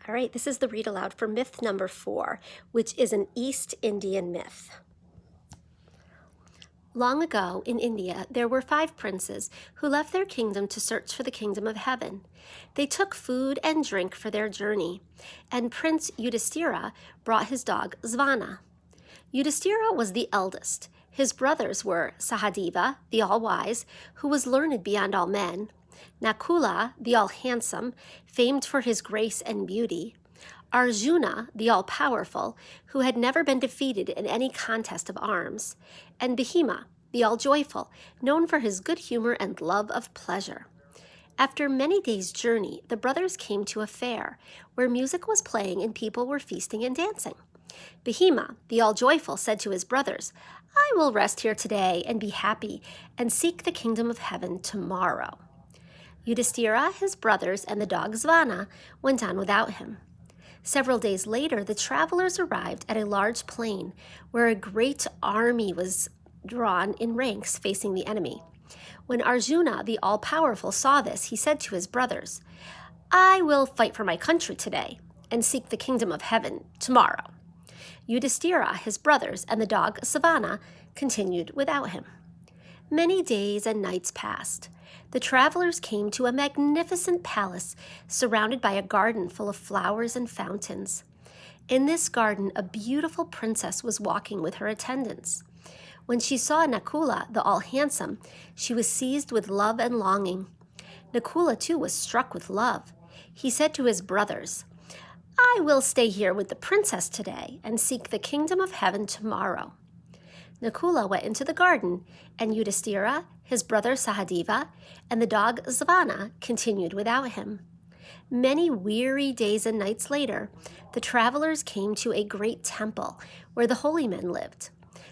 All right, this is the read aloud for myth number 4, which is an East Indian myth. Long ago in India, there were 5 princes who left their kingdom to search for the kingdom of heaven. They took food and drink for their journey, and Prince Yudhishthira brought his dog Svana. Yudhishthira was the eldest. His brothers were Sahadeva, the all-wise, who was learned beyond all men; Nakula, the all-handsome, famed for his grace and beauty; Arjuna, the all-powerful, who had never been defeated in any contest of arms; and Bhima, the all-joyful, known for his good humor and love of pleasure. After many days' journey, the brothers came to a fair where music was playing and people were feasting and dancing. Bhima, the all-joyful, said to his brothers, "I will rest here today and be happy and seek the kingdom of heaven tomorrow." Yudhishthira, his brothers, and the dog Svana went on without him. Several days later, the travelers arrived at a large plain where a great army was drawn in ranks facing the enemy. When Arjuna, the all-powerful, saw this, he said to his brothers, "I will fight for my country today and seek the kingdom of heaven tomorrow." Yudhishthira, his brothers, and the dog Savana continued without him. Many days and nights passed. The travelers came to a magnificent palace surrounded by a garden full of flowers and fountains. In this garden, a beautiful princess was walking with her attendants. When she saw Nakula, the all-handsome, she was seized with love and longing. Nakula, too, was struck with love. He said to his brothers, "I will stay here with the princess today and seek the kingdom of heaven tomorrow." Nakula went into the garden, and Yudhishthira, his brother Sahadeva, and the dog Svana continued without him. Many weary days and nights later, the travelers came to a great temple where the holy men lived.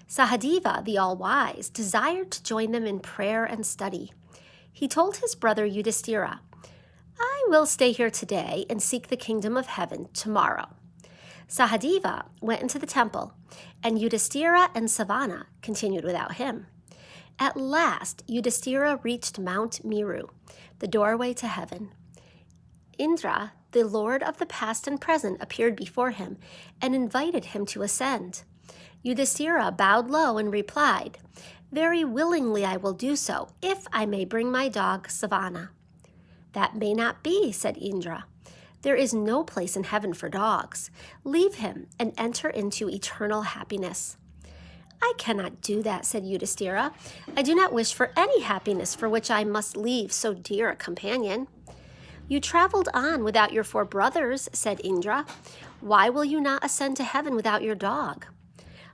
Sahadeva, the all-wise, desired to join them in prayer and study. He told his brother Yudhishthira, "I will stay here today and seek the kingdom of heaven tomorrow." Sahadeva went into the temple, and Yudhishthira and Savana continued without him. At last, Yudhishthira reached Mount Meru, the doorway to heaven. Indra, the lord of the past and present, appeared before him and invited him to ascend. Yudhishthira bowed low and replied, "Very willingly I will do so, if I may bring my dog Savana." "That may not be," said Indra. "There is no place in heaven for dogs. Leave him and enter into eternal happiness." "I cannot do that," said Yudhishthira. "I do not wish for any happiness for which I must leave so dear a companion." "You traveled on without your 4 brothers," said Indra. "Why will you not ascend to heaven without your dog?"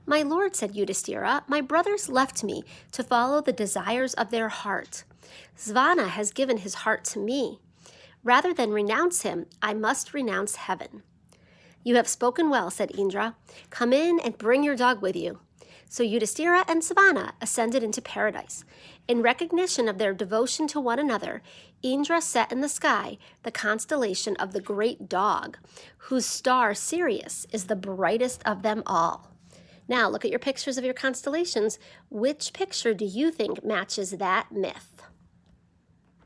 "My lord," said Yudhishthira, "my brothers left me to follow the desires of their heart. Svana has given his heart to me. Rather than renounce him, I must renounce heaven." "You have spoken well," said Indra. "Come in and bring your dog with you." So Yudhishthira and Savana ascended into paradise. In recognition of their devotion to one another, Indra set in the sky the constellation of the great dog, whose star Sirius is the brightest of them all. Now look at your pictures of your constellations. Which picture do you think matches that myth?